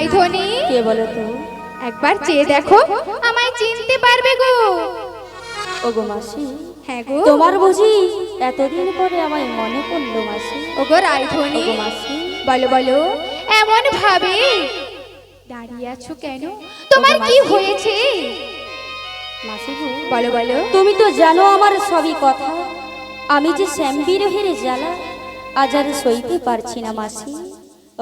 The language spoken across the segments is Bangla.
রাইধনি, কে বলো তো? একবার চেয়ে দেখো, আমায় চিনতে পারবে গো। ওগো মাসি, হ্যাঁ গো। তোমার বুঝি এতদিন পরে আমায় মনে পড়লো মাসি? ওগো রাইধনি, ওগো মাসি, বলো বলো, এমন ভাবে দাঁড়িয়ে আছো কেন? তোমার কি হয়েছে? মাসি গো, বলো বলো। তুমি তো জানো আমার সবই কথা। আমি যে শ্যামবিরহের জ্বালা আজ আর সইতে পারছি না মাসি।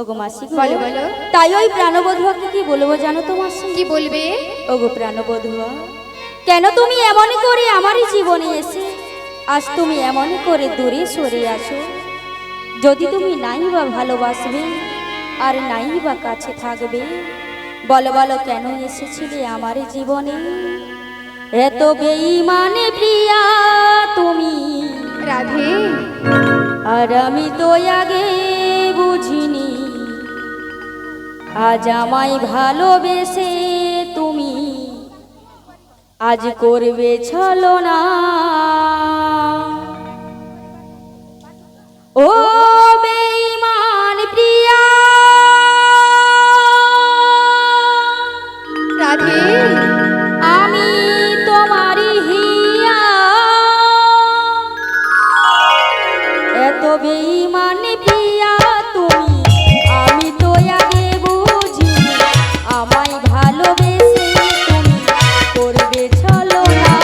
ওগো মাসি গো, বলো বলো। তাই ওই প্রাণবধূয়াকে কি বলবো জানো তো মাসি? কি বলবে? ওগো প্রাণবধূয়া, কেন তুমি এমন করে আমারই জীবনে এসে আজ তুমি এমন করে দূরে সরে আসো? যদি তুমি নাই বা ভালোবাসবে আর নাই বা কাছে থাকবে, বলো বলো কেন এসেছিলে আমার জীবনে? এত বেঈমানে প্রিয়া তুমি, রাধে, আর আমি তো আগে বুঝিনি। আজ আমায় ভালোবেসে তুমি আজ করবে ছলনা। ও বেঈমান প্রিয়া, রাধে, আমি তোমারই হিয়া। এত বেঈমান প্রিয়া তুমি, আমি তো আগে বুঝিনি। আমায় ভালোবেসে তুমি করবে ছলনা।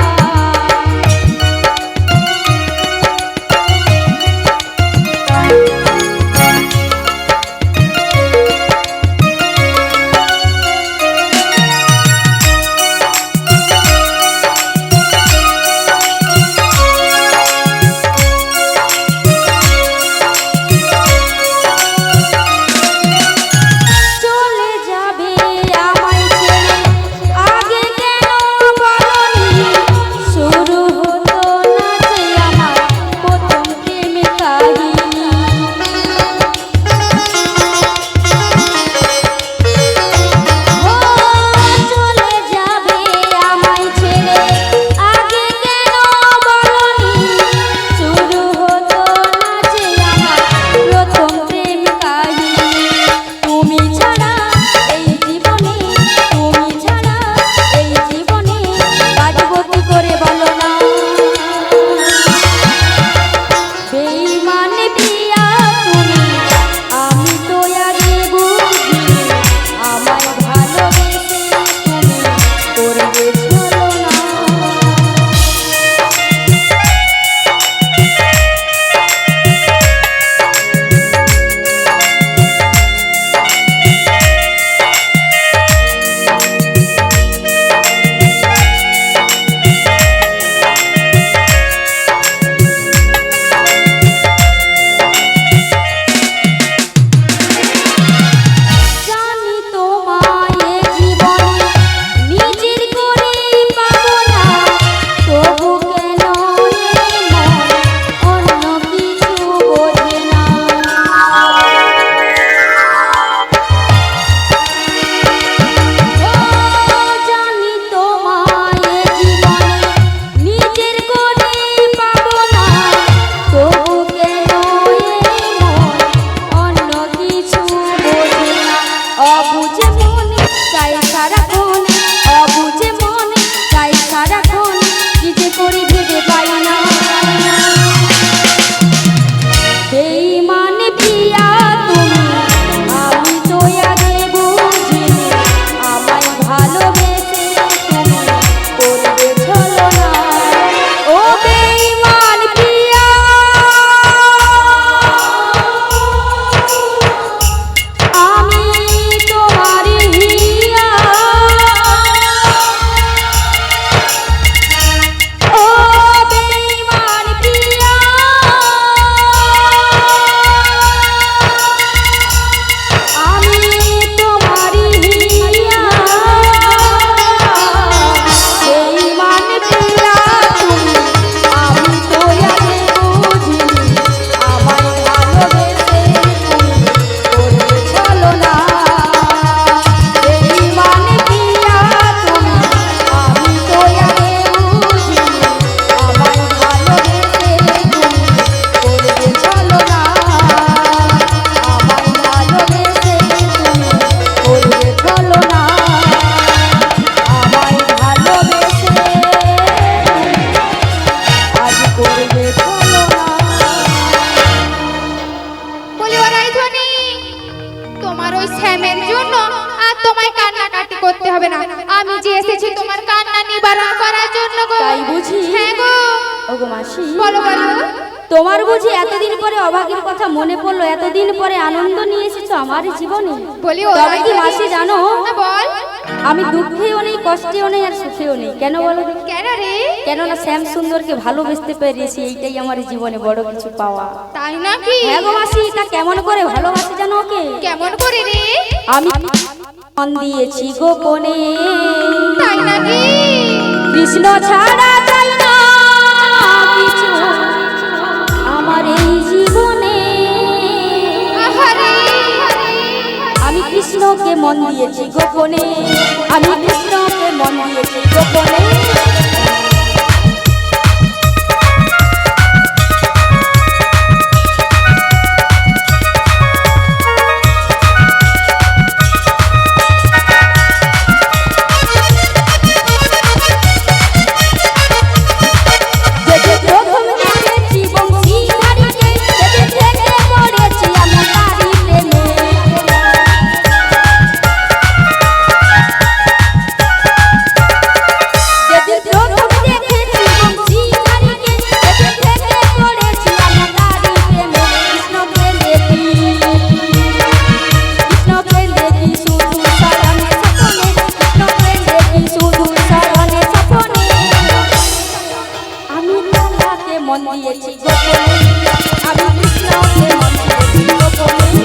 আমার ওই শ্যামের জন্য আর তোমায় কান্নাকাটি করতে হবে না। আমি যে এসেছি তোমার কান্না নিবারণ করার জন্য গো। তাই বুঝি? হ্যাঁ গো। ওগো মাসি, বলো বলো। তোমার বুঝি এতদিন পরে অভাগের কথা মনে পড়লো? এতদিন পরে আনন্দ নিয়ে এসেছো আমার জীবনে। বলি তবে কি মাসি জানো, বল। আমি দুঃখেও নেই, কষ্টেও নেই, আর সুখেও নেই। কেন বলো দেখি? কেন রে? কেননা শ্যাম সুন্দরকে ভালোবাসতে পেরেছি, এইটাই আমার জীবনে বড় কিছু পাওয়া। তাই নাকি? হ্যাঁ গো মাসি, তা কেমন করে ভালোবাসি জানো ওকে? কেমন করে রে? আমি মন দিয়েছি গোপনে। তাই নাকি? কৃষ্ণ ছাড়া চাই না কিছু আমার এই জীবনে। আহারে, আমি কৃষ্ণকে মন দিয়েছি গোপনে, আমি কৃষ্ণকে মন দিয়েছি গোপনে। মন দিয়েছি গোপনে, আমি কৃষ্ণকে মন দিয়েছি গোপনে।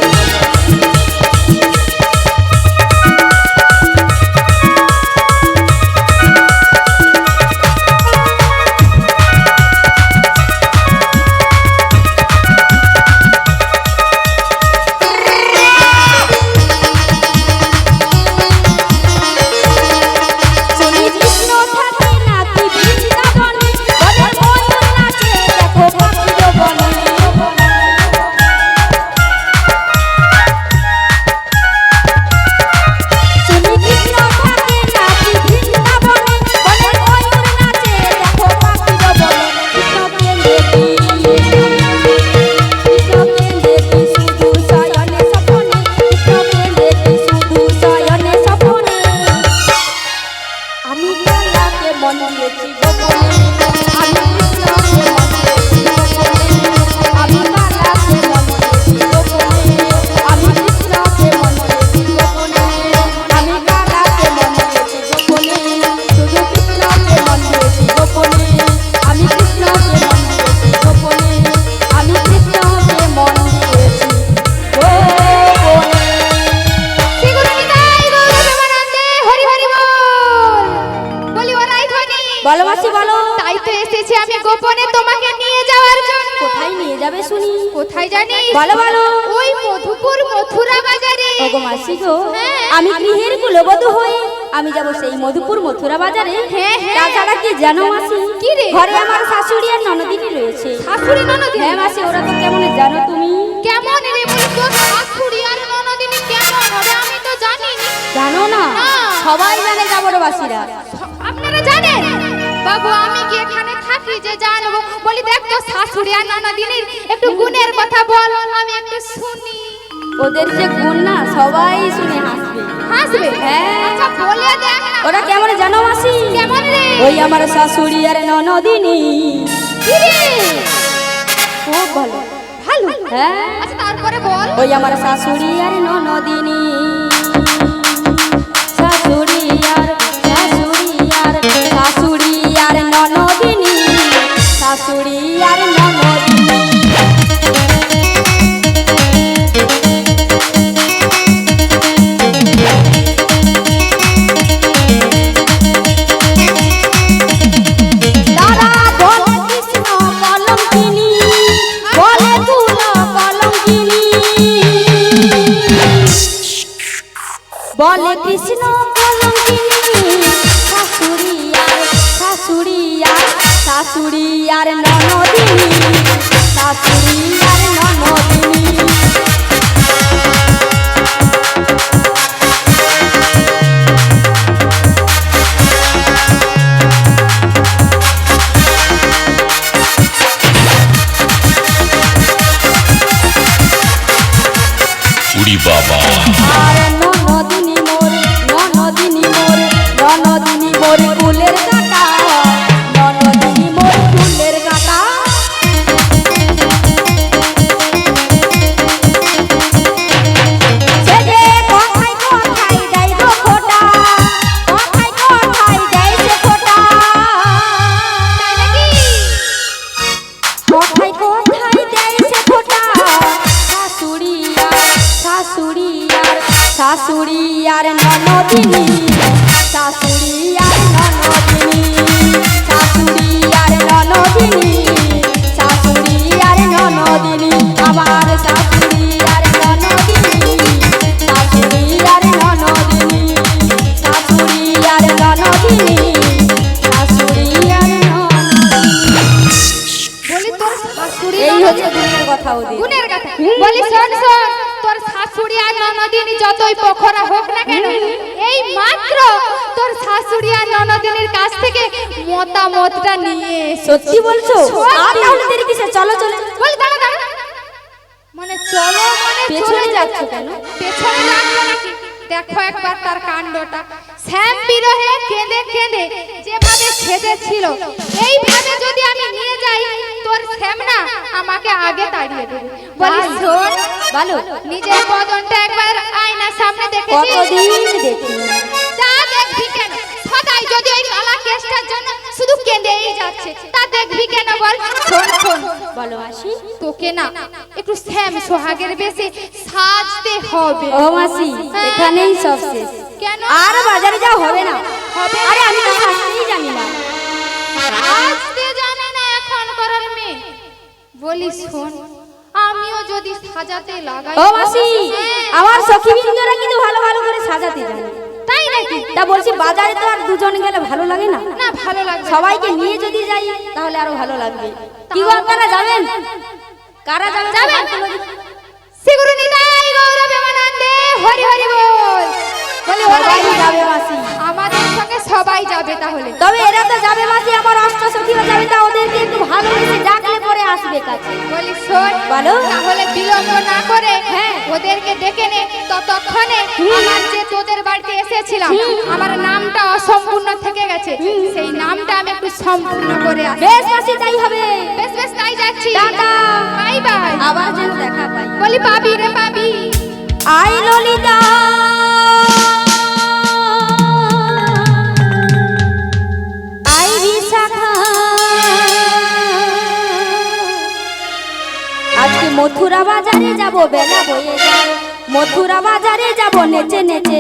বলো মাসি বলো। তাই তো এসেছি আমি গোপনে তোমাকে নিয়ে যাওয়ার জন্য। কোথায় নিয়ে যাবে শুনি? কোথায় জানিস? বলো বলো। ওই মধুপুর মথুরা বাজারে। ওগো মাসি গো, আমি গৃহের কুলবধূ হয়ে আমি যাব সেই মধুপুর মথুরা বাজারে। হ্যাঁ হ্যাঁ। তাছাড়া কি জানো মাসি? কি রে? ঘরে আমার শাশুড়ি আর ননদিনী রয়েছে। শাশুড়ি ননদিনী? হ্যাঁ মাসি, ওরা তো কেমন জানো তুমি? কেমন রে বলি তো? শাশুড়ি আর ননদিনী কেমন হবে আমি তো জানি না। জানো না? সবাই জানে যাবরবাসীরা। আপনারা জানেন? বাবু আমি কি এখানে থাকি যে জানবো? বলি দেখ তো শাশুড়ি আর ননদিনীর একটু গুণের কথা বল, আমি একটু শুনি। ওদের যে গুণ না সবাই শুনে হাসবে। হাসবে? হ্যাঁ। আচ্ছা বলে দেখ না। ওরা কেমন জানো মাসি? কেমন রে? ওই আমার শাশুড়ি আর ননদিনী। কি রে? খুব ভালো। ভালো? হ্যাঁ। আচ্ছা তারপরে বল। ওই আমার শাশুড়ি আর ননদিনী, শাশুড়ি আর শাশুড়ি আর শাশুড়ি আর ননদিনী, শাশুড়ি আর ননদিনী। তারা বলে কৃষ্ণ কলঙ্কিনী, বলে কুল কলঙ্কিনী, বলে কৃষ্ণ কলঙ্কিনী। শাশুড়ি আর শাশুড়ি আর শাশুড়ি আর ননদিনী, শাশুড়ি আর ননদিনী। উড়ি বাবা শাশুড়ি আর ননদিনী, শাশুড়ি আর ননদিনী, শাশুড়ি আর ননদিনী, শাশুড়ি আর ননদিনী, আমার শাশুড়ি আর ননদিনী, শাশুড়ি আর ননদিনী, শাশুড়ি আর ননদিনী, শাশুড়ি আর ননদিনী। বলি তোর শাশুড়ি এই হচ্ছে গুণের কথা ওদের। গুণের কথা বলি শোন শোন, তোর শাশুড়ি আর ননদিনী যতই পোখরা হোক না কেন, এই মাত্র তোর শাশুড়ি আর ননদিনীর কাছ থেকে মতামতটা নিয়ে এসো। সত্যি বলছো? আর তাহলে দেরি কিসে, চলো চলো। বলি দাঁড়া দাঁড়া, মানে চলো মানে পেছনে চলে যাচ্ছ কেন? পেছনে যাচ্ছ নাকি? দেখো একবার তার কাণ্ডটা। শ্যাম বিরহে কেঁদে কেঁদে যেভাবে ছেদেছিল, এইভাবে যদি আমি নিয়ে যাই তোর শ্যাম না আমাকে আগে তাড়িয়ে দেবে। বলি তাই? শোন, বলো। নিজের বদনটা একবার আয়নার সামনে দেখেছিস? কতদিন দেখি তা দেখবি কেন? সদাই যদি ওই কালা কেসটার জন্য শুধু কেঁদেই যাচ্ছে, তা দেখবি কেন বল? শোন শোন, বলো মাসি। তোকে না একটু শ্যাম সোহাগের বেশে সাজতে হবে। ও মাসি, এখানেই সব শেষ। কেন? আর বাজারে যাওয়া হবে না। হবে আরে আমি তো সাজতেই জানি না। সাজতে জানে না এখন করার মেয়ে। বলি শোন, আমিও যদি সাজাতে লাগাই। ও মাসি, আমার সখী বিন্দুরা কিন্তু ভালো ভালো করে সাজাতে জানে। তাই নাকি? তা বলছি বাজারে তো আর দুজন গেলে ভালো লাগে না। না ভালো লাগবে। সবাইকে নিয়ে যদি যাই তাহলে আরো ভালো লাগবে। কি গো, আপনারা যাবেন? কারা যাবেন? যাবেন? শ্রীগুরু নিতাই গৌর প্রেমানন্দে হরি হরি বল। বলি সবাই ওরাই যাবে মাসি। আমাদের সঙ্গে সবাই যাবে তাহলে। তবে এরা তো যাবে মাসি, আমার অষ্ট সখীরা যাবে, তা ওদেরকে একটু ভালোবেসে ডাকলে পরে আসবে কাছে। বলি শোন, বলো। তাহলে বিলম্ব না করে হ্যাঁ। ওদেরকে ডেকে নে। ততক্ষণে আমার যে তোদের বাড়িতে এসেছিলাম, আমার নামটা অসম্পূর্ণ থেকে গেছে, সেই নামটা আমি একটু সম্পূর্ণ করে আসি। বেশ মাসি, তাই হবে। বেশ বেশ, তাই যাচ্ছি। টাটা। Bye bye. আবার যেন দেখা পাই। বলি পাবি রে পাবি। আই ললিতা, আই বিশাখা, আজকে মথুরা বাজারে যাব, বেলা বয়ে যায়, মথুরা বাজারে যাব, নেচে নেচে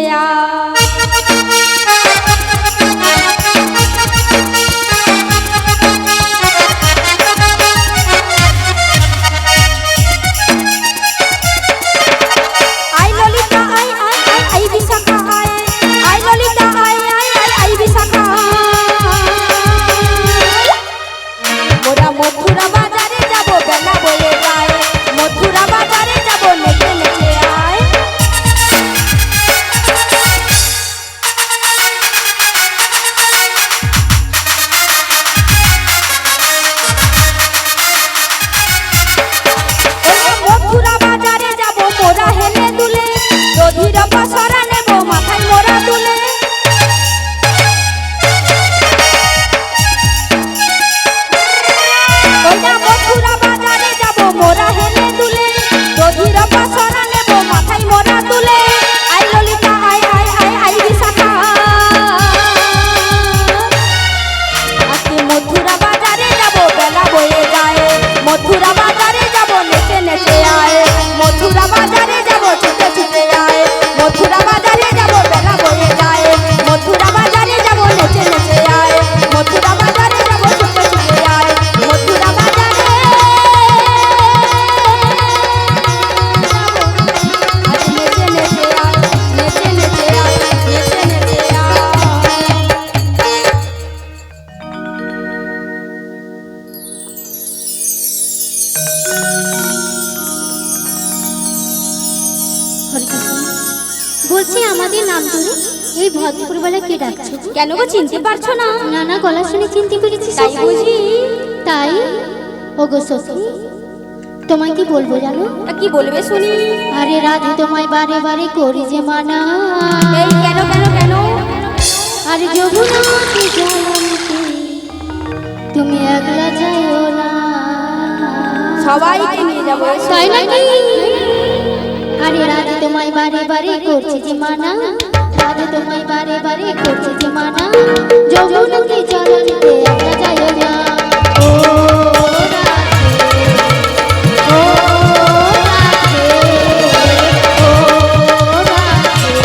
আই ললিতা, আই আই আই আই বিশাখা, আই আই ললিতা, আই আই আই আই বিশাখা, মোরা মথুরা বাজারে যাব, বেলা বয়ে যায়, মথুরা বাজারে যাব, নেচে নেচে আয়। মথুরা বাজারে যাব, মোরা হেলে দুলে, দধির পসরা নেব, মাথায় মোরা দুলে। ওইটা মথুরা বাজারে যাব, মোরা হেলে দুলে, দধির পসরা নেব, মাথায় মোরা দুলে। আই ললিতা, আই আই আই আই বিশাখা, আজকে মথুরা বাজারে যাব, বেলা বয়ে যায়, মথুরা বাজারে যাব, নেচে নেচে আয়, মথুরা বাজারে যাব, ছুটে ছুটে আয়, মথুরা বাজারে যাব, বেলা বয়ে যায়, মথুরা বাজারে যাব, নেচে নেচে আয়, মথুরা বাজারে যাব, ছুটে ছুটে আয়, মথুরা বাজারে আজ নেচে নেচে আয়, নেচে নেচে আয়, নেচে নেচে আয়। বলছি আমাদের নাম ধরে এই ভদ্রপুরবেলা কে ডাকছো? কেন গো, চিনতে পারছো না? না না, গলা শুনে চিনতে পেরেছি। তাই বুঝি? তাই ওগো সখী, তোমায় কি বলবো জানো? তা কি বলবে শুনি? আরে রাধে তোমায় বারে বারে করি যে মানা, এই কেন কেন কেন? আরে যমুনাতে জলমতে তুমি একলা যাইও না। সবাইকে নিয়ে যাবো। তাই নাকি? আরে রাধে তোমায় বারে বারে করছে যে মানা, রাধে তোমায় বারে বারে করছে যে মানা, যমুনাতে জলমতে একলা যাইও না। ও রাধে, ও রাধে, ও রাধে,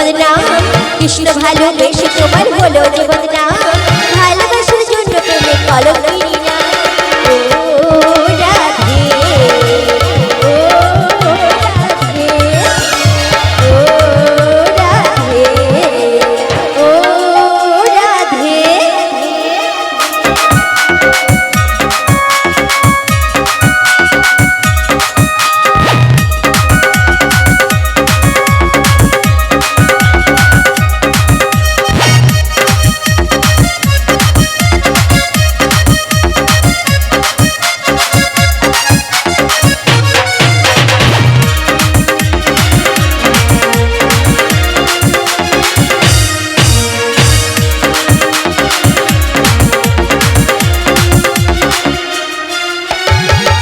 বদনাম, কৃষ্ণ ভালোবেসে তোমার হলো যে বদনাম, ভালোবাসার জন্য পেলে কলঙ্কিনী না। ও রাধে, ও রাধে, ও রাধে, ও রাধে।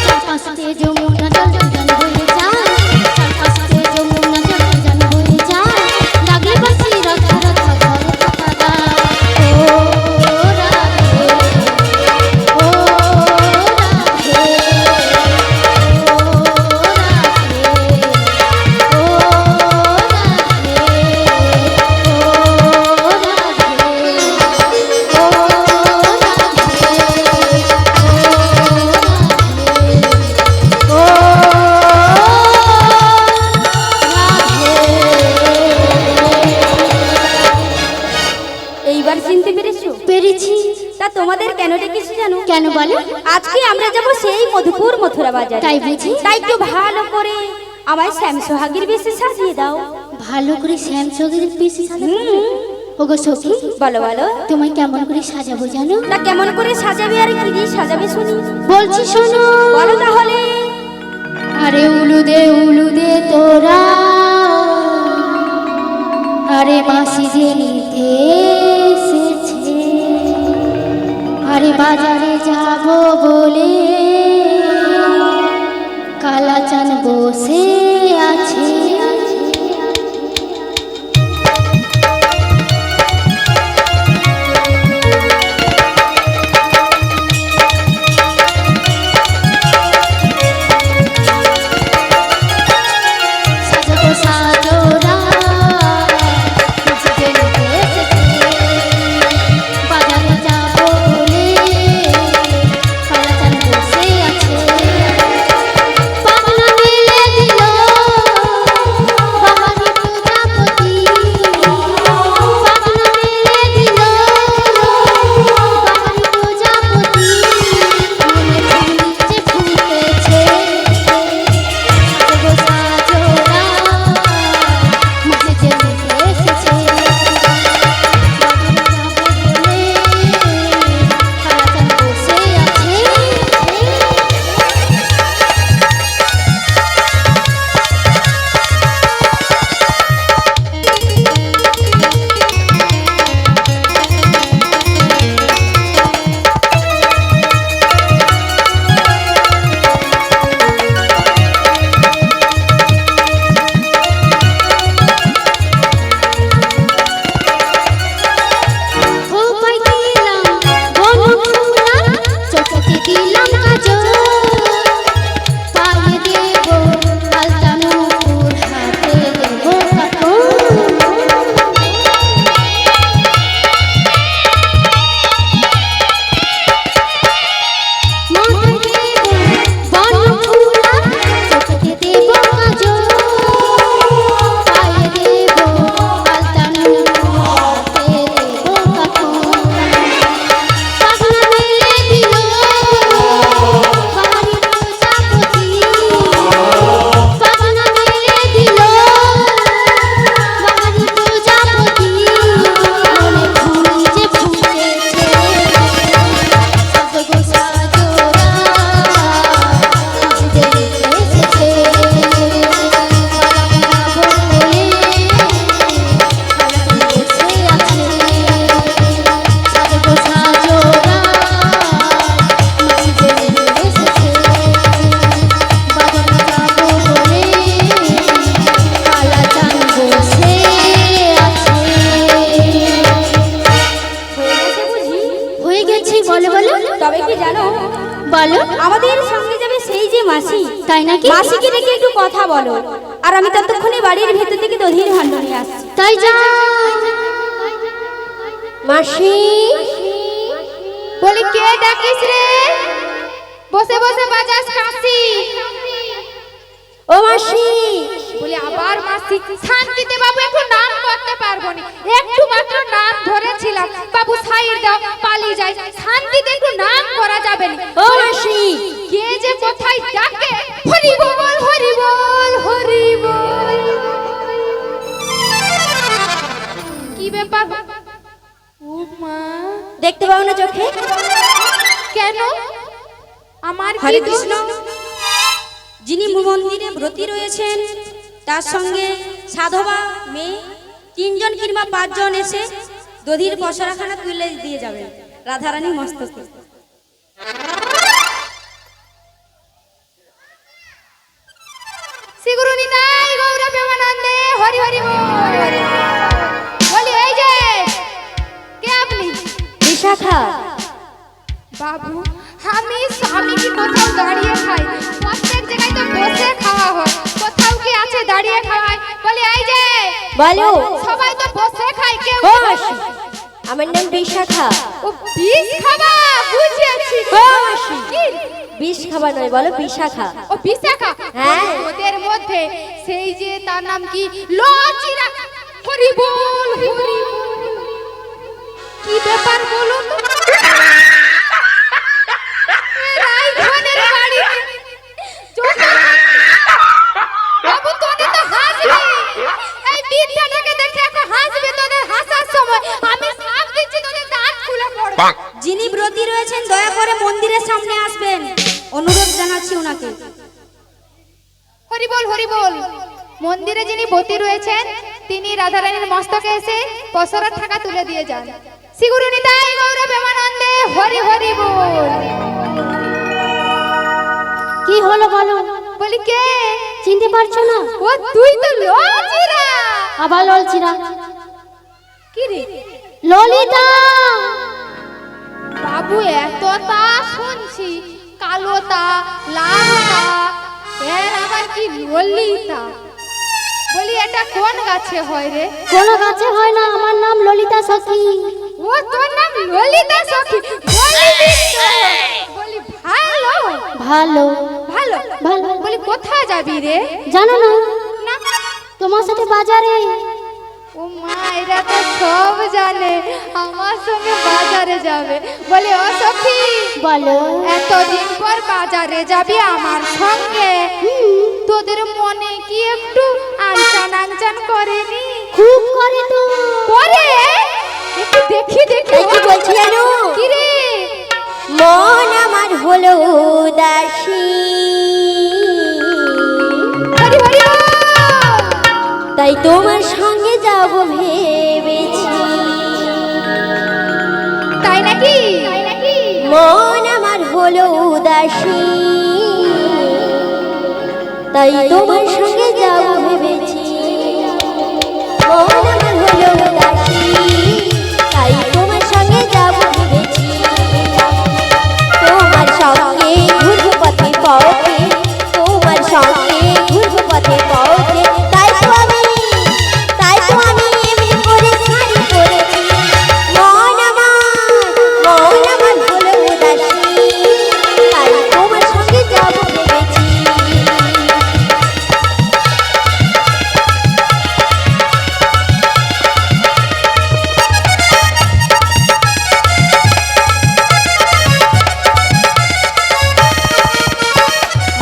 চারপাশে যমুনা জল জল বয়ে যায়, চারপাশে যমুনা জল জল বয়ে যায়, লাগে বাঁশি রাধা রাধা ঘরে কথা গায়। ও রাধে, ও রাধে, ও রাধে, ও এইবার চিনতে পেরেছো? পেরেছি। তা তোমাদের কেন ডেকেছি জানো? কেন বলো? আজকে আমরা যাব সেই মধুপুর মথুরা বাজার। তাই বুঝি? তাই একটু ভালো করে আমায় শ্যাম সোহাগের বেশে সাজিয়ে দাও। ভালো করে শ্যাম সগের পিসি সাজাবো? ওগো সখী, বলো বলো, তোমায় কেমন করে সাজাবো জানো? তা কেমন করে সাজাবে আর কি দিয়ে সাজাবে শুনি? বলছি শোনো। বলো তাহলে। আরে উলুদে তোরা, আরে মাসি যে নিতে এসেছে, আরে বাজারে যাব বলে কালাচান বসে আছে। সাজো সাজোরা খুঁজতে এসেছে, বাজারে যাব বলে কালাচান বসে আছে। পাগলা মেলে দিল বাহারি প্রজাপতি, পাগলা মেলে দিল বাহারি প্রজাপতি, মনে ফুল যে ফুটেছে। সাজো সাজোরা মুঝে যে নিতে এসেছে, বাজারে যাব বলে কালাচান বসে আছে। খোপায় দিলাম বনফুলা, চোখে দিলাম কাজল, পায়ে দেব আলতা নূপুর, হাতে দেব কাটন। মাথায় দেব বনফুলা, চোখে দেব কাজল, পায়ে দেব আলতা নূপুর, হাতে দেব কাটন। পাগলা মেলে দিল বাহারি প্রজাপতি, পাগলা মেলে দিল বাহারি প্রজাপতি, মনে ফুল যে ফুটেছে। সাজো সাজোরা খুঁজতে এসেছে, বাজারে যাব বলে কালাচান বসে আছে। সাজো সাজোরা খুঁজতে এসেছে, বাজারে যাব বলে কালাচান বসে আছে। হয়ে গেছে বুঝি? হয়ে গেছি। বলো বলো তবে কি জানো, বলো। আমাদের সঙ্গে যাবে সেই যে মাসি, তাই নাকি? মাসিকে ডেকে একটু কথা বলো। আর আমি ততক্ষণে বাড়ির ভেতর থেকে দধির ভাণ্ড নিয়ে আসছি। তাই যা। মাসি, বলি কে ডাকিস রে? বসে বসে বাজাস কাশি। ও মাসি, বলি আবার মাসি। শান্তিতে বাবু একটু নাম করতে পারবো না, একটু মাত্র নাম ধরেছিলাম, বাবু সাইড দাও পালিয়ে যাই। শান্তিতে একটু নাম করা যাবে না। ও মাসি, কে যে কোথায় ডাকে, হরি বল হরি বল হরি বল। কি ব্যাপার? ও মা, দেখতে পাও না চোখে? কেন? আমার কি হরে দোষ? কৃষ্ণ। যিনি মন্দিরে ব্রতী রয়েছেন তার সঙ্গে সাধবা মেয়ে 3 জন কিংবা 5 জন এসে দধির পসরাখানা তুলে দিয়ে যাবেন রাধারানী মস্তকে। শ্রীগুরু নিতাই গৌর প্রেমানন্দে হরি হরি বল। বলি এই যে কে আপনি? বিশাখা। বাবু, আমি কি কোথাও দাঁড়িয়ে খাই? প্রত্যেক জায়গায় তো বসে খাওয়া হয়, কোথাও কি আছে দাঁড়িয়ে খাওয়ায়? বলি এই যে বলো। সবাই তো বসে খায়, কেউ ও কি মাসি, আমার নাম বিশাখা। ও বিষ খাবা? বুঝেছি। ও মাসি, কি? বিষ খাবার নয়, বলো বিশাখা। ও বিশাখা? হ্যাঁ। ওদের মধ্যে সেই যে তার নাম কি লচিরা। হরি বল হরি বল। কি ব্যাপার বলো তো? রাইখানের বাড়ি। বাবু তোদের তো হাসবি, এই বিদ্যাটাকে দেখে এখন হাসবি। তোদের হাসার সময় আমি সাপ দিচ্ছি, তোদের দাঁত খুলে পড়বে। যিনি ব্রতী রয়েছেন দয়া করে মন্দিরের সামনে আসবেন, অনুরোধ জানাচ্ছি ওনাকে। হরি বল হরি বল। মন্দিরে যিনি বতী রয়েছেন তিনি রাধারানীর মস্তকে এসে পসরার টাকা তুলে দিয়ে যান। শ্রীগুরু নিতাই গৌর প্রেমানন্দে হরি হরি বল। কি হলো বলো? বলি কে? চিনতে পারছো না? ও তুই তো লচিরা। আবার ললচিরা। কি রে ললিতা। বাবু, এতটা শুনছি, কালোতা লালতা, এর আবার কি ললিতা? বলি এটা কোন গাছে হয় রে? কোনো গাছে হয় না, আমার নাম ললিতা সখী। ও তোর নাম ললিতা সখী? বলি তো। বলি ভালো ভালো ভালো ভালো। বলি কোথায় যাবি রে? জানো না? না। তোমার সাথে বাজারে। ও মা, এরা তো সব জানে, আমার সঙ্গে বাজারে যাবে। বলি ও সখী, বলো। এতদিন পর বাজারে যাবি আমার সঙ্গে, তোদের মনে কি একটু আনচান আনচান করেনি? খুব করে তো। করে? একটু দেখি দেখি। এই কি বলছি জানো? কি রে? মন আমার হলো উদাসী, হরি হরি বল। তাই তোমার সঙ্গে যাব ভেবেছি। তাই নাকি? মন আমার হলো উদাসী, তাই তোমার সঙ্গে যাব ভেবেছি। মন আমার হলো উদাসী, তাই তোমার সঙ্গে যাব ভেবেছি। তোমার সঙ্গে ঘুরবো পথে পথে, তোমার সঙ্গে ঘুরবো পথে পথে। তাই তো আমি এমনি করে শাড়ি পরেছি। মন আমার হলো উদাসী, তাই তোমার সঙ্গে যাব ভেবেছি।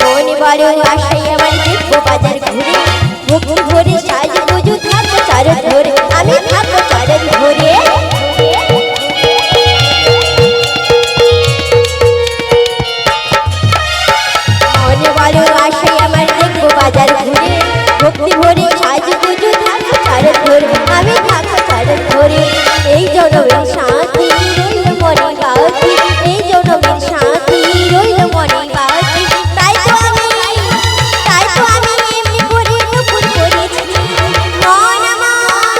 মনে বড় আশাই আমার দেখবো বাজার ঘুরে, ভক্তি ভরে সাজ পুজো থাকবো চরণ ধরে, আমি থাকবো চরণ ধরে। মনে বড় আশাই আমার দেখবো বাজার ঘুরে, ভক্তি ভরে সাজ পুজো থাকবো চরণ ধরে, আমি থাকবো চরণ ধরে। এই জনমের শান্তি রইল মনে বাকি, এই জনমের শান্তি রইল মনে বাকি। তাই তো আমি এমনি করে নুপুর করেছি। মন আমার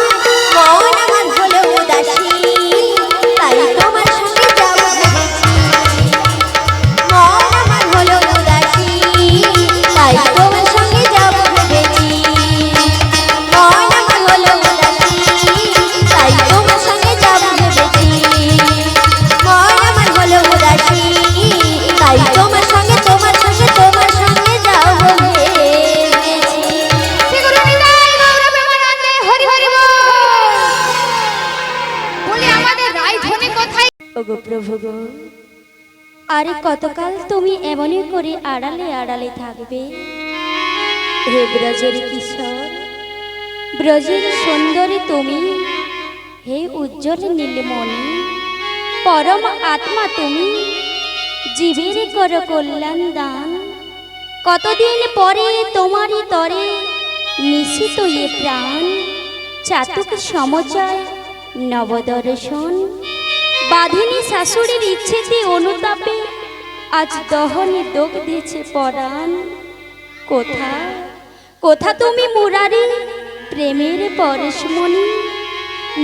গো। আরে কতকাল তুমি এমনই করে আড়ালে আড়ালে থাকবে? হে ব্রজের কিশোর, ব্রজের সুন্দরী তুমি, হে উজ্জ্বল নীলমণি, পরম আত্মা তুমি, জীবের কর কল্যাণ দান। কতদিন পরে তোমারই তরে নিশিত এ প্রাণ, চাতুক সমচয় নবদর্শন। বাধিনী শাশুড়ির ইচ্ছেতে অনুতাপে আজ দহনে দগ্ধেছে পরাণ। কোথা কোথা তুমি মুরারি প্রেমের পরশমণি,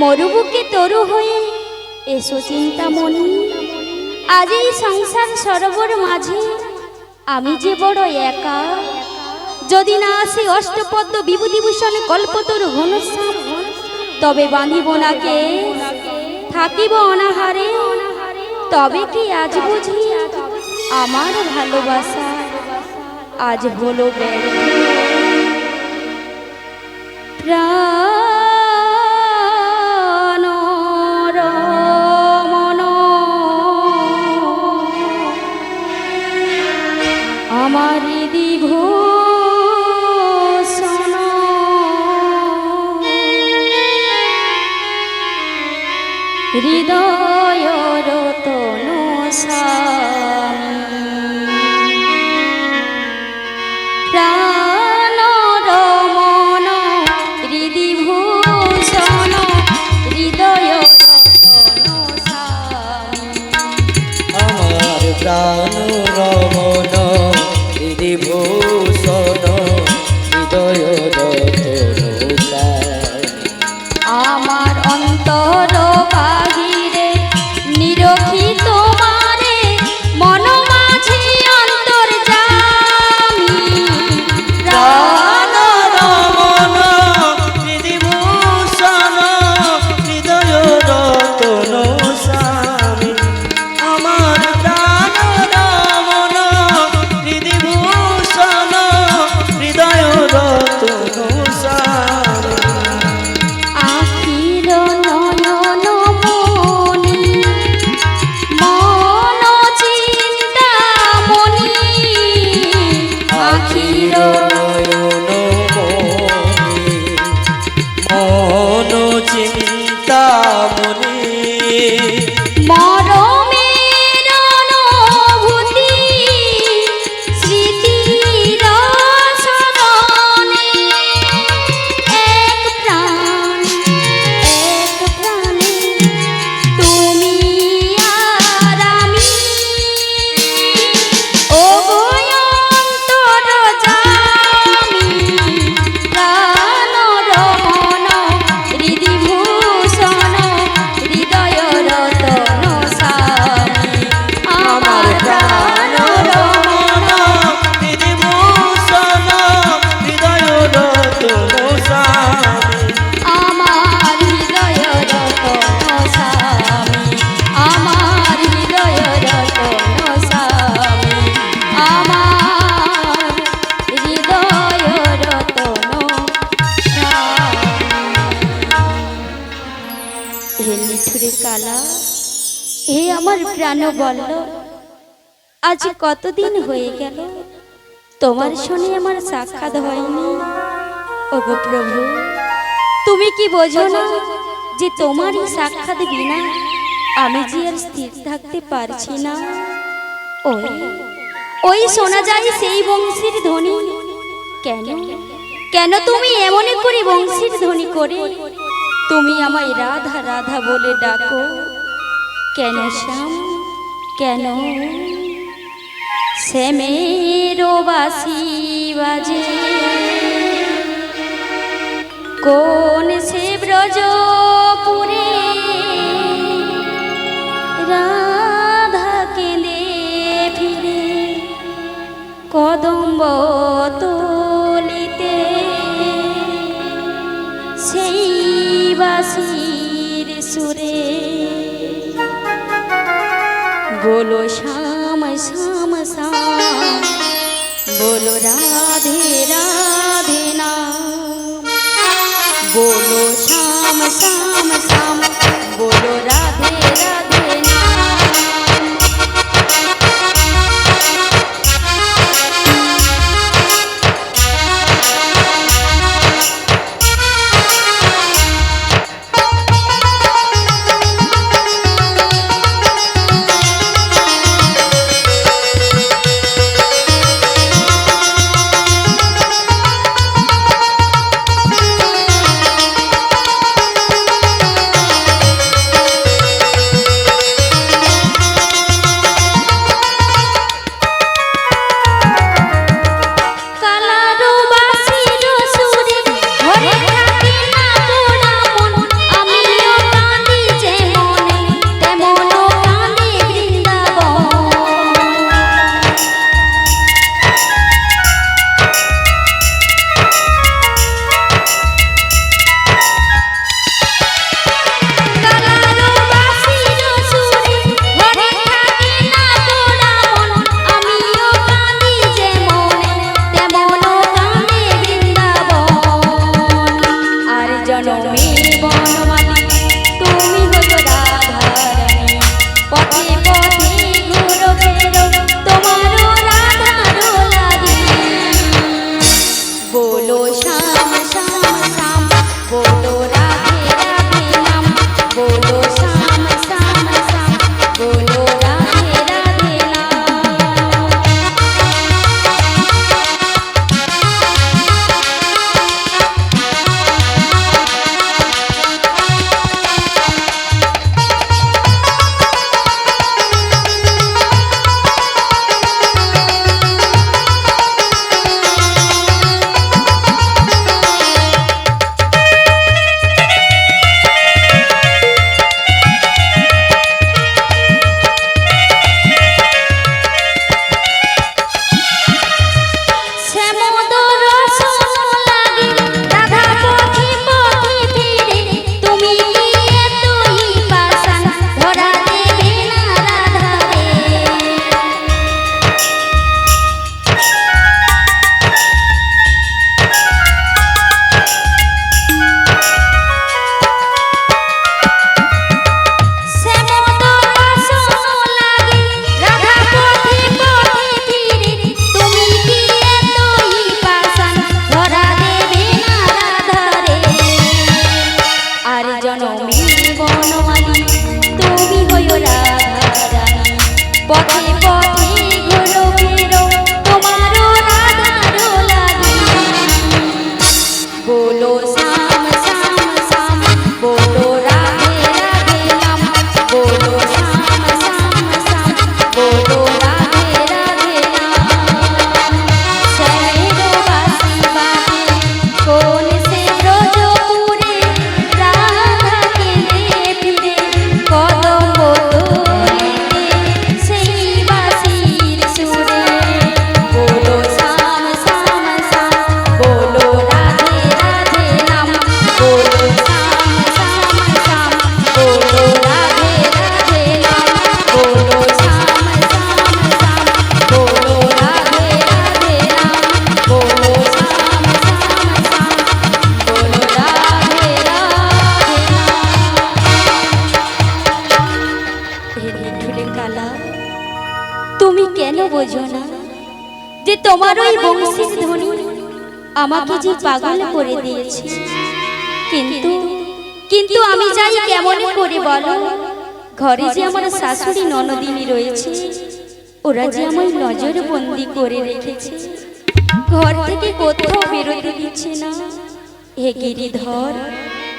মরুবুকে তরু হয়ে এসো চিন্তামণি। আজ এই সংসার সরোবর মাঝে আমি যে বড় একা, যদি না আসে অষ্টপদ্ম বিভূতিভূষণ কল্পতরু ঘনশ্যাম, তবে বাঁধিব নাকে থাকিব অনাহারে। তবে কি আজ বুঝি আমার ভালোবাসা আজ হলো ব্যর্থ। প্রাণ রমণ আমার বিভূষণ, হৃদয় রতন প্রাণ রমণ হৃদিভূষণ, হৃদয় রতন আমার প্রাণ রমণ হৃদিভূষণ, হৃদয় রতন আমার অন্তর বাহিরে নিরখি তোমারে, মন মাঝে অন্তর্যামী। প্রাণ রমণ হৃদিভূষণ, হৃদয় রতন স্বামী। আমার প্রাণ রমণ হৃদিভূষণ, হৃদয় রতন স্বামী। আখির নয়ন মণি, মন চিন্তামণি, আখির নয়ন মন চিন্তামণি, মরমের অনুভূতি স্মৃতির স্মরণে, এক প্রাণে তুমি আর আমি, ও অন্তর্যামী। প্রাণ রমণ হৃদিভূষণ, হৃদয় রতন স্বামী। আমার প্রাণ রমণ হৃদিভূষণ, হৃদয় রতন স্বামী। আমার হৃদয় রতন স্বামী, আমার হৃদয় রতন স্বামী, আমার হৃদয় রতন স্বামী। হে নিঠুরে কালা, হে আমার প্রাণ বল্ল, আজ কতদিন হয়ে গেল তোমার সঙ্গে আমার সাক্ষাৎ হয়নি। ওগো প্রভু, তুমি কি বোঝো না যে তোমারই সাক্ষাৎ বিনা আমি যে আর স্থির থাকতে পারছি না। ওই ওই শোনা যায় সেই বংশীর ধ্বনি। কেন কেন তুমি এমনই করে বংশীর ধ্বনি করে তুমি আমায় রাধা রাধা বলে ডাকো? কেন শ্যাম, কেন শ্যামের বাঁশি বাজে কোন সে ব্রজপুরে, রাধা কেঁদে ফিরে কদম্ব তলিতে, সেই বাঁশির সুরে बोलो श्याम श्याम श्याम, बोलो राधे राधे नाम, बोलो श्याम श्याम श्याम, बोलो राधे राधे नाम। পথে পথে ঘোরো ফেরো তোমারও রাধারো লাগে बोलो श्याम श्याम श्याम बोलो राधे राधे नाम बोलो श्याम श्याम श्याम बोलो राधे राधे नाम शहरो बासी बाजे कौन से ब्रजपुरे राधा के फिरे कदम तोड़ते সেই বাঁশির সুরে बोलो श्याम श्याम श्याम बोलो राधे राधे नाम बोलो श्याम श्याम श्याम बोलो राधे राधे नाम बोलो श्याम श्याम श्याम बोलो राधे राधे नाम बोलो श्याम श्याम श्याम बोलो राधे राधे नाम তুমি কেন বোঝো না যে তোমার ওই বংশীর ধ্বনি আমাকে যে পাগল করে দিয়েছে কিন্তু কিন্তু আমি যাই কেমন করে বলো ঘরে যে আমার শাশুড়ি ননদিনী রয়েছে ওরা যে আমার নজর বন্দি করে রেখেছে ঘর থেকে কোথাও বেরোতে দিচ্ছে না হে গিরিধর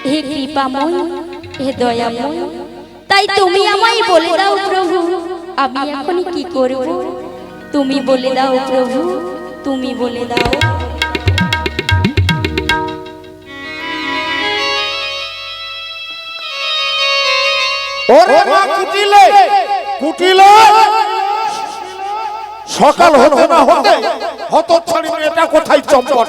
হে কৃপাময় হে দয়াময় তাই তুমি আমায় বলে দাও প্রভু আমি এখন কি করব তুমি বলে দাও প্রভু তুমি বলে দাও ওরে মা কুটিলে কুটিলে সকাল হতে না হতে হতচ্ছাড়ি মেয়েটা কোথায় চম্পট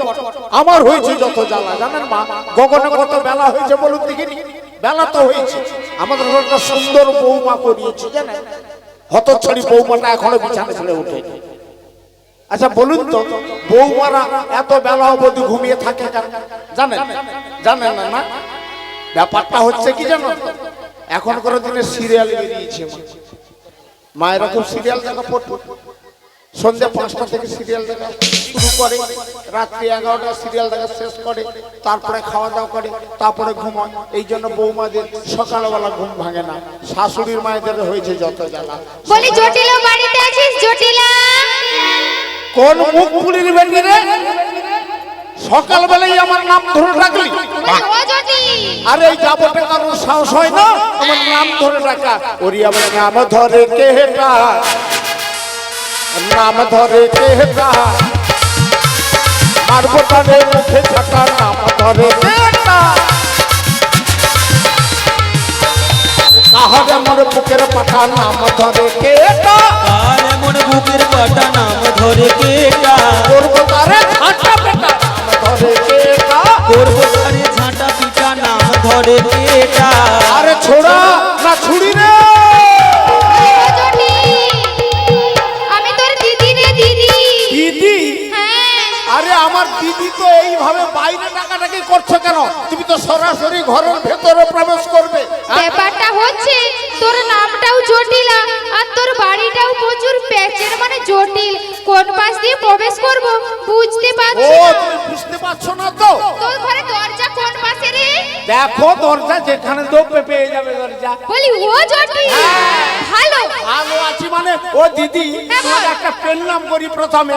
আমার হয়েছে যত জ্বালা জানেন মা গগনে কত বেলা হয়েছে বলুন দেখিনি বেলা তো হয়েছে আমাদের একটা সুন্দর বৌমা করিয়েছি জানেন হতচ্ছাড়ি বৌমাটা এখনো বিছানা ছেড়ে ওঠে আচ্ছা বলুন তো বৌমারা এত বেলা অবধি ঘুমিয়ে থাকে কেন জানেন জানেন না না ব্যাপারটা হচ্ছে কি জানো এখনকার দিনে সিরিয়াল বেরিয়েছে মায়েরা খুব সিরিয়াল দেখা পড়তো সন্ধ্যা 5টা থেকে সিরিয়াল দেখা শুরু করে রাত্রি 11টা সিরিয়াল দেখা শেষ করে তারপরে খাওয়া দাওয়া করে তারপরে ঘুমায় এই জন্য বৌমাদের সকালবেলা ঘুম ভাঙে না শাশুড়ির মায়েদের হয়েছে যত জ্বালা বলি জটিলা বাড়িতে আছিস জটিলা কোন মুখ পুলির বেটি রে সকালবেলায় আমার নাম ধরে রাখলি বলি ও জটি আরে এই যাবটা কারোর সাহস হয় না আমার নাম ধরে রাখা ওরি আমার নাম ধরে কেটা নাম ধরে কেটা মারবো তারে মুখে ছাটা নাম ধরে কেটা কাহারে মোর বুকের পাটা নাম ধরে কেটা আর এমন বুকের পাটা নাম ধরে কেটা করবো তারে ছাটা পেটা নাম ধরে কেটা করবো তারে ঝাঁটা পিটা নাম ধরে কেটা আরে ছোড়া না ছুরি রে ও জটি আমি তোর দিদি রে দিদি দিদি হ্যাঁ আরে আমার দিদি তো এইভাবে বাইরে টাকাটাকি করছো কেন তুমি তো সরাসরি ঘরের ভেতরে প্রবেশ করবে ব্যাপারটা হচ্ছে তোর নামটাও জটিলা আর তোর বাড়িটাও প্রচুর প্যাচের মানে জটিল কোন পাশ দিয়ে প্রবেশ করব বুঝতে ও পারছি না তুমি বুঝতে পারছো না তো তোর ঘরে দরজা কোন পাশে রে দেখো দরজা যেখানে দোপে পেয়ে যাবে দরজা বলি ও জটি ভালো ভালো আছি মানে ও দিদি তোমার একটা পেন নাম করি প্রথমে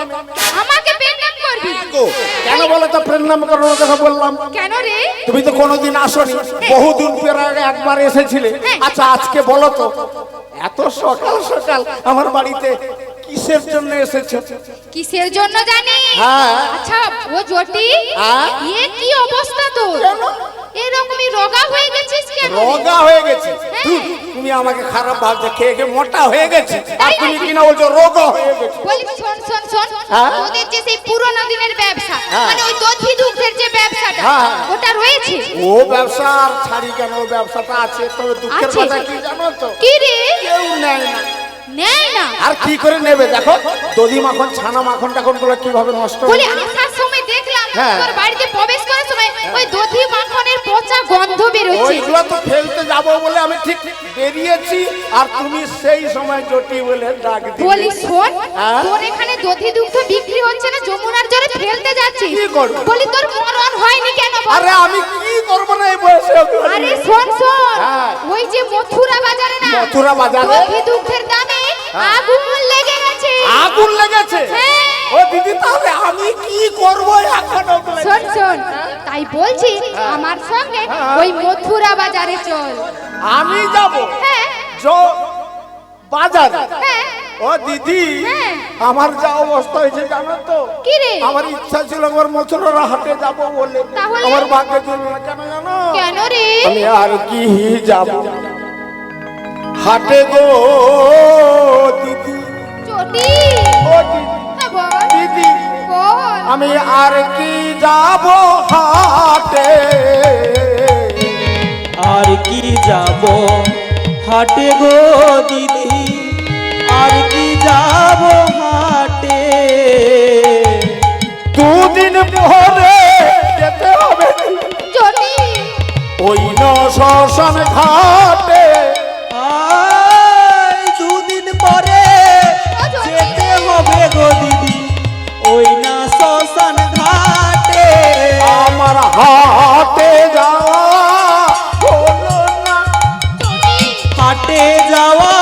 আমাকে পেন নাম করবি গো, কেন বলো তো পেন নাম করার কথা বললাম কেন রে তুমি তো কোনোদিন আসোনি বহুদিন পর আগে একবার এসেছিলে আচ্ছা আজকে বলো তো এত সকাল সকাল আমার বাড়িতে কিসের জন্য এসেছো কিসের জন্য জানি হ্যাঁ আচ্ছা ও জটি হ্যাঁ? এ কি অবস্থা তোর এরকমই রোগা হয়ে গেছিস কেন রোগা হয়ে গেছে তুমি আমাকে খারাপ ভাবছো খেয়ে খেয়ে মোটা হয়ে গেছে আর তুমি কিনা বলছো রোগা হয়ে গেছে বলি শোন শোন শোন হ্যাঁ? তোদের যে সেই পুরোনো দিনের ব্যবসা হ্যাঁ। মানে ওই দধি দুগ্ধের যে ব্যবসাটা হ্যাঁ। ওটা রয়েছে ও ব্যবসা আর ছাড়ি কেন ও ব্যবসাটা আছে তবে দুঃখের আছে? কথা কি জানো তো কি রে কেউ নেয় না নেই না আর কি করে নেবে দেখো দধি মাখন ছানা মাখন টাখন গুলো কিভাবে নষ্ট বলি হয়ে আসার সময় দেখলাম হ্যাঁ। তোর বাড়িতে প্রবেশ করার সময় ওই দধি মাখনের পচা গন্ধ বেরোচ্ছে ওইগুলো তো ফেলতে যাবো বলে আমি ঠিক বেরিয়েছি আর তুমি সেই সময় জটি বলে ডাক বলি দিলে শোন হ্যাঁ? তোর এখানে দধি দুগ্ধ বিক্রি হচ্ছে না যমুনার জলে ফেলতে যাচ্ছিস কি করবো? বলি তোর মরণ হয়নি কেন বল? আরে আমি কি করবো না এই বয়সে ওগুলো আরে নিয়ে? শোন শোন হ্যাঁ। ওই যে মথুরা বাজারে না মথুরা বাজারে? দধি দুগ্ধের দামে আগুন লেগে গেছে। আগুন লেগেছে? হ্যাঁ। ও দিদি তাহলে আমি কি করব এখন? শোন শোন, তাই বলছি আমার সঙ্গে ওই মথুরা বাজারে চল। আমি যাব হ্যাঁ বাজার? হ্যাঁ। ও দিদি হ্যাঁ। আমার যা অবস্থা হয়েছে জানো তো? কি রে? আমার ইচ্ছা ছিল আমার মথুরার হাটে যাব বলে, তাহলে? আমার ভাগ্যে ছিল না। কেন জানো? কেন রে? আমি আর কি যাব হাটে গো দিদি। চটি। ও দিদি, হ্যাঁ বল। দিদি বল। আমি আর কি যাব হাটে, আর কি যাব হাটে গো দিদি, আর কি যাব হাটে। দুদিন পরে যেতে হবে চটি। ওই শ্মশান ঘাটে। আয় দুদিন পরে যেতে হবে গো দিদি, ওই না শ্মশান ঘাটে। আমার হাটে যাওয়া হলো না, হাটে যাওয়া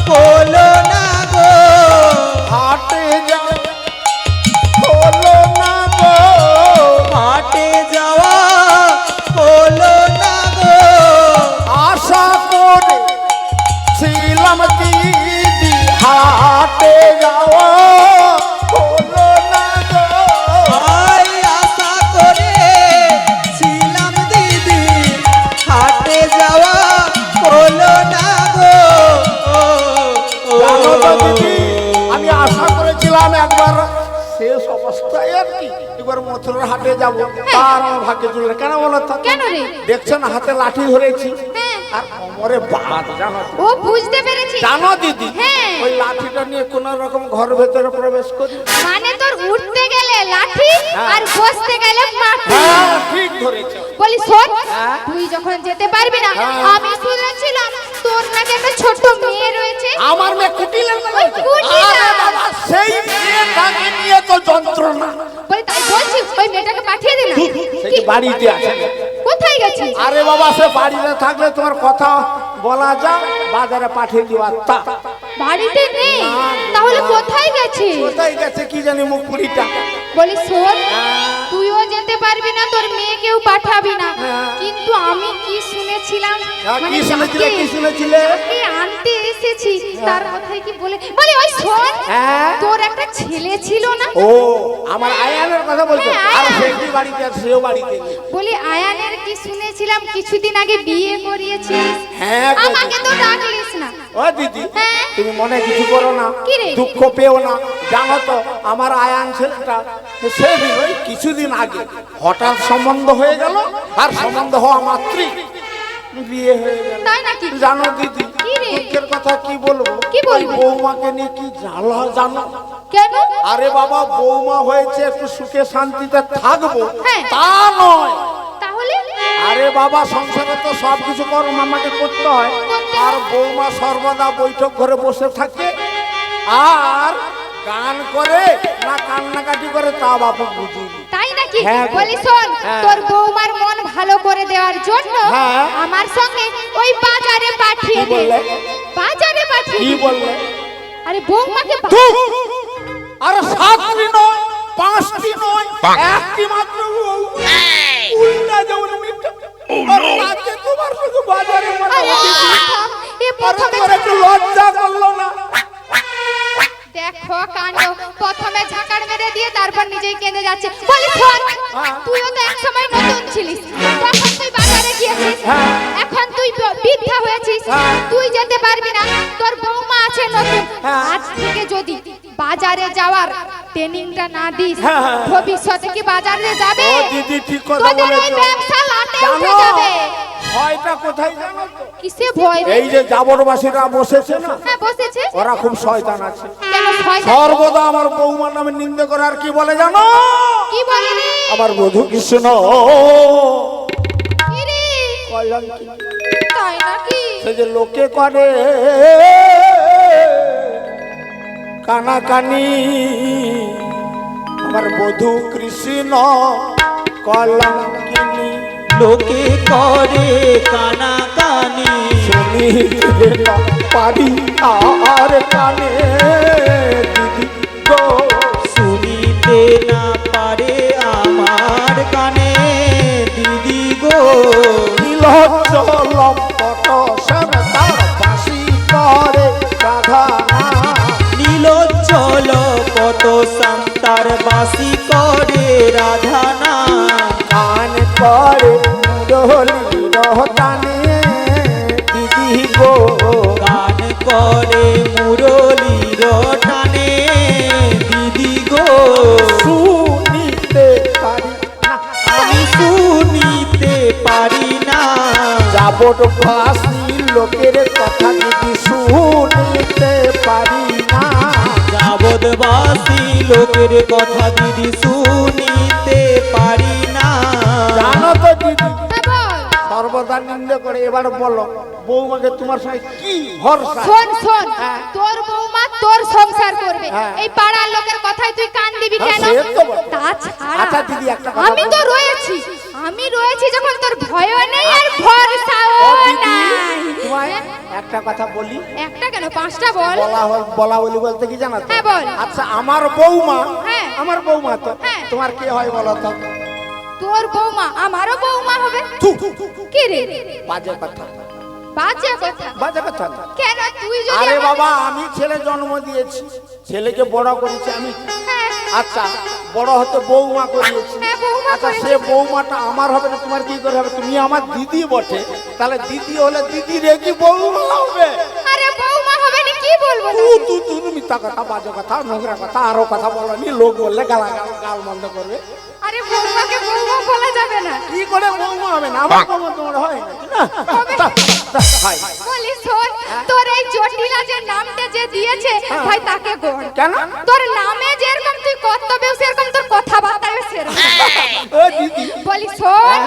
হলো না গো, হাটে যাওয়া হলো না গো। হাটে যাওয়া হলো না গো। আশা করে ছিলাম দিদি হাটে যাওয়া হলো না গো। আয় আশা করে ছিলাম দিদি, হাটে যাওয়া হলো না গো। জানো তো দিদি, আমি আশা করেছিলাম একবার শেষ অবস্থায় আর কি একবার মথুরার হাটে যাব, তার আমার ভাগ্যে চলে না। কেন বলো তো? কেন রে? দেখছেন হাতে লাঠি ধরেছি হ্যাঁ। আর কোমরে বাদ, জানো তো? ও বুঝতে পেরেছি। জানো দিদি, হ্যাঁ। ওই লাঠিটা নিয়ে কোন রকম ঘর ভেতরে প্রবেশ করি। মানে তোর উঠতে গেলে লাঠি আর বসতে গেলে মাটি। হ্যাঁ ঠিক ধরেছ। বলি শোন, হ্যাঁ। তুই যখন যেতে পারবি না, হ্যাঁ। আমি শুনেছিলাম তোর নাকি একটা ছোট্ট মেয়ে রয়েছে। আমার মেয়ে কুটিলের ওই কুটিলা। আরে বাবা, সেই মেয়েটাকে নিয়ে তো যন্ত্রণা। বলি তাই বলছি ওই মেয়েটাকে পাঠিয়ে দে না। সে কি বাড়িতে আছে? কোথায় গেছে? আরে বাবা, সে বাড়িতে থাকলে তোমার কথা বলা যা, বাজারে পাঠিয়ে দিবা তা। বাড়িতে নেই, তাহলে কোথায় গেছে? কোথায় গেছে কি জানি, মুখ পুরিটা। বলি শোন, তুইও যেতে পারবি না, তোর মেয়েকেও পাঠাবি না, হ্যাঁ। কিন্তু আমি কি শুনেছিলাম, মানে কি শুনেছিলে? কি যাকে- শুনেছিলে? যাকে আনতে এসেছি তার কথাই কি বলে, বলি ওই শোন, হ্যাঁ। তোর একটা ছেলে ছিল না? ও আমার আয়ানের কথা বলছো? হ্যাঁ, আর আয়ান। সে কি বাড়িতে আছে? সেও বাড়িতে নেই। বলি আয়ানের কি শুনেছিলাম কিছুদিন আগে বিয়ে করিয়েছিস, হ্যাঁ গো। আমাকে তো ডাকলিস না। ও দিদি, হ্যাঁ। তুমি মনে কিছু করো না, কি রে? দুঃখ পেও না। জানো তো আমার আয়ান ছেলেটা সেদিন ওই কিছুদিন আগে হঠাৎ সম্বন্ধ হয়ে গেল, আর সম্বন্ধ হওয়া মাত্রই বিয়ে হয়ে গেল। তাই নাকি? জানো দিদি, কি রে? দুঃখের কথা কি বলবো, কি বলবি? ওই বৌমাকে নিয়ে কি জ্বালা জানো? কেন? আরে বাবা, বৌমা হয়েছে একটু সুখে শান্তিতে থাকবো, হ্যাঁ। তা নয়। তাহলে আরে বাবা, সংসারে তো সব কিছু কর্ম আমাকে করতে হয়, আর বৌমা সর্বদা বৈঠক ঘরে বসে থাকে আর গান করে না কান্নাকাটি করে, তা বাবু বুঝিনি। তাই নাকি? হ্যাঁ গো। বলি শোন, হ্যাঁ। তোর বৌমার মন ভালো করে দেওয়ার জন্য হ্যাঁ। আমার সঙ্গে ওই বাজারে পাঠিয়ে কি দে। বললে? বাজারে পাঠিয়ে কি দে। বললে? আরে বৌমাকে আরে 7টি নয়, 5টি নয়, একটি মাত্র বউ। উল্টা যেমন মিথ্যা। আরে আজকে তোমার শুধু বাজারে আরে মোটামুটি থাম, এ আরে প্রথমে তোর একটু লজ্জা করলো না? দেখো কাণ্ড, প্রথমে ঝাঁকার মেরে দিয়ে তারপর নিজেই কেঁদে যাচ্ছে। বলি শোন, তুইও তো একসময় নতুন ছিলিস, তখন তুই বাজারে গিয়েছিস, হ্যাঁ। এখন তুই বৃদ্ধা হয়েছিস, হ্যাঁ। তুই যেতে পারবি না, তোর বৌমা আছে নতুন। হ্যাঁ। আজ থেকে যদি বাজারে যাওয়ার ট্রেনিংটা না দিস, হ্যাঁ, হ্যাঁ। ভবিষ্যতে কি বাজারে যাবে? ও দিদি, ঠিক কথা তোদের ওই বলেছো। ব্যবসা লাটে উঠে জানো যাবে। ভয়টা কোথায় জানো তো? কিসে ভয় রে? এই যে জাবরবাসীরা বসেছে না, হ্যাঁ বসেছে। ওরা খুব শয়তান আছে। কেন শয়তান? সর্বদা আমার বৌমার নামে নিন্দে করে, আর কি বলে জানো? কি বলে রে? আমার বধূ কৃষ্ণ কি রে? কলঙ্কি। তাই নাকি? সে যে লোকে করে কানাকানি, আমার বধূ কৃষ্ণ কলঙ্কিনী। লোকে করে কানাকানি, শুনি পারি আর কানে দিদি গো শুনিতে না পারে আমার কানে দিদি গো নীলচল পট শ্যাম তার বাসি করে রাধা নীলোজ্জ্বল কত শান্তার বাসি করে রাধানা গান করে মুরলি রহতানে দিদি গো গান করে মুরলীর টানে দিদি গো শুনিতে পারি না আমি শুনিতে পারি না যাবট বাসি লোকের কথা দিদি শুনিতে পারি না যাবদবাসী লোকের কথা দিদি শুনিতে পারি না জানো তো দিদি হ্যাঁ বল। সর্বদা নিন্দে করে এবার বলো বৌমাকে তোমার সঙ্গে কি ভরসা শোন শোন হ্যাঁ। তোর বৌমা তোর সংসার করবে হ্যাঁ। এই পাড়ার লোকের কথায় তুই কান দিবি হ্যাঁ, কেন সে তো বটে। তাছাড়া আচ্ছা দিদি, একটা কথা আমি বল। তো রয়েছি আমি রয়েছি যখন তোর ভয়ও নেই আর ভরসাও ও দিদি, নাই তোমায় হ্যাঁ? একটা কথা বলি একটা কেন পাঁচটা বল বলা বলি বলতে কি জানো তো? হ্যাঁ, বল। আচ্ছা আমার বৌমা হ্যাঁ। আমার বৌমা তো হ্যাঁ। তোমার কে হয় বলো তো তোর বৌমা আমারও বৌমা হবে থু, থু, থু, থু। কি রে বাজে কথা বাজে কথা বাজে কথা না। কেন তুই যদি আরে আমার- বাবা আমি ছেলে জন্ম দিয়েছি ছেলেকে বড় করেছি আমি হ্যাঁ, আচ্ছা বড় হতে বৌমা করিয়েছি হ্যাঁ, বৌমা আচ্ছা সে বৌমাটা আমার হবে না তোমার কি করে হবে তুমি আমার দিদি বটে তাহলে দিদি হলে দিদি রেখি বৌমা হবে আরে বৌমা হবে না কি বলবো তু তু তু তু মিথ্যা কথা বাজে কথা নোংরা কথা আরো কথা বলনি লোক বললে গাল বন্ধ করবে আরে বৌমাকে বৌমা বলা যাবে না কি করে বৌমা হবে না আমার বৌমা তোমার হয় নাকি না হয় বলি শোন তোর এই জটিলা যে নামটা যে দিয়েছে ভাই তাকে গড় কেন তোর নামে যেরকম তুই কর্তব্য সেরকম তোর কথাবার্তায় সেরকম ও দিদি বলি শোন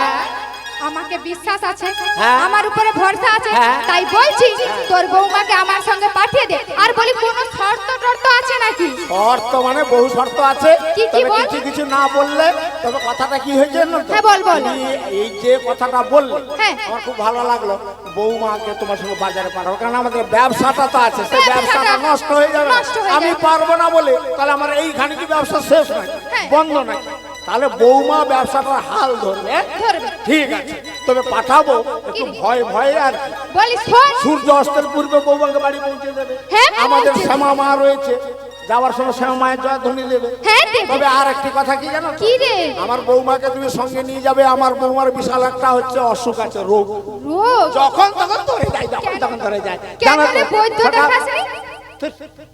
আমাকে বিশ্বাস আছে হ্যাঁ। আমার উপরে ভরসা আছে হ্যাঁ। তাই বলছি তোর বৌমাকে আমার সঙ্গে পাঠিয়ে দে আর বলি কোনো শর্ত টর্ত আছে নাকি শর্ত মানে বহু শর্ত আছে কি তবে বল? কিছু কিছু না বললে তবে কথাটা কি হয়েছে জানো তো? হ্যাঁ, বল, বল। তুমি এই যে কথাটা বললে হ্যাঁ। আমার খুব ভালো লাগলো বৌমাকে তোমার সঙ্গে বাজারে পাঠাবো কারণ আমাদের ব্যবসাটা তো আছে সেই ব্যবসাটা ব্যবসাটা নষ্ট হয়ে যাবে নষ্ট হয়ে আমি যাবে। পারবো না বলে তাহলে আমার এইখানে কি ব্যবসা শেষ নয় হ্যাঁ। বন্ধ নাকি তাহলে বৌমা ব্যবসাটার হাল ধরবে ধরবে। ঠিক আছে তবে পাঠাবো একটু ভয় ভয় আর বলি শোন সূর্য অস্তের পূর্বে বৌমাকে বাড়ি পৌঁছে দেবে হ্যাঁ, আমাদের পৌঁছে শ্যামা মা রয়েছে যাওয়ার সময় শ্যামা মায়ের জয়ধ্বনি দেবে হ্যাঁ দেবে। তবে আর একটি কথা কি জানো তো? কি রে? আমার বৌমাকে তুমি সঙ্গে নিয়ে যাবে আমার বৌমার বিশাল একটা হচ্ছে অসুখ আছে রোগ রোগ যখন তখন ধরে যায় যখন তখন ধরে যায় কেন জানো তো? রে, বৈদ্য হঠাৎ- দেখাসনি?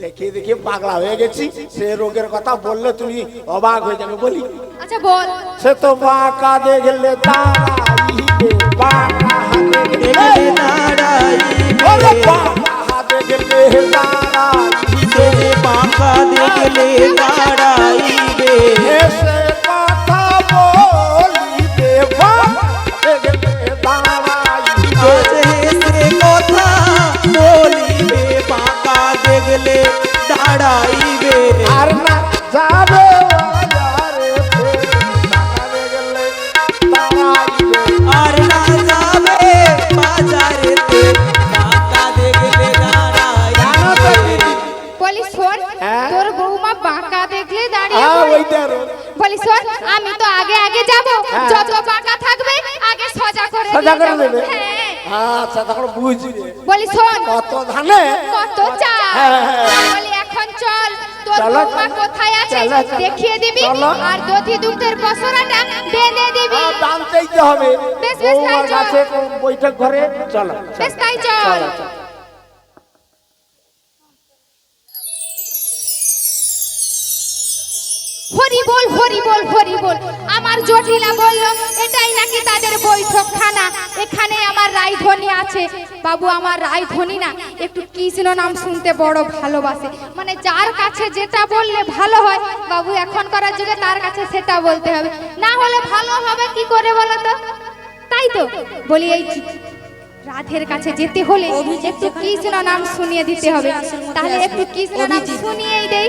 দেখিয়ে দেখিয়ে পাগলা হয়ে গেছি সে রোগের কথা বললে তুমি অবাক হয়ে যাবে বলি আচ্ছা বল সে তো বাঁকা দেখলে দাঁড়াইবে বাঁকা হাতে দেখলে দেখলে দাঁড়াইবে ওরে বাঁকা হাতে দেখলে দাঁড়াইবে ছেলে পাখা দেখলে দাঁড়াইবে এসে কথা বলিতে বাঁকা দেখলে দাঁড়াইবে আজ হেসে কথা বলিবে পাকা দেখলে দাঁড়াইবে আর না যাবে বাজারে টাকা দেখলে দাঁড়াইবে আর না যাবে বাজারেতে টাকা দেখলে জানো তো দাঁড়াইবে দিদি? বলি শোন হ্যাঁ? তোর বৌমা বাঁকা দেখলে দাঁড়িয়ে হ্যাঁ পড়ে। ওইটার বলি শোন আমি তো আগে আগে যাব হ্যাঁ। যত বাঁকা থাকবে আগে সোজা করে সোজা দিয়ে করে যাবো। দেবে হ্যাঁ আচ্ছা তখন বুঝবে বলি শোন কত ধানে কত চা হ্যাঁ, হ্যাঁ। বলি এখন চল তোর চলো, বৌমা কোথায় আছে চলো, চলো। দেখিয়ে দিবি চলো। আর দধি দুধের বসরাটা বেঁধে দিবি জানতেই তো হবে বেশ, বেশ, বৌমার তাই চল। কাছে বৈঠক ঘরে চলো বেশ তাই চল হরি বল হরি বল হরি বল আমার জটিলা বলল এটাই নাকি তাদের বৈঠকখানা এখানে আমার রায়ধনী আছে বাবু আমার রায়ধনী না একটু কৃষ্ণ নাম শুনতে বড় ভালোবাসে মানে যার কাছে যেটা বললে ভালো হয় বাবু এখনকার যুগে তার কাছে সেটা বলতে হবে না হলে ভালো হবে কি করে বলো তো তাই তো বলি এই রাধের কাছে যেতে হলে একটু কৃষ্ণ নাম শুনিয়ে দিতে হবে তাহলে একটু কৃষ্ণ নাম শুনিয়েই দেই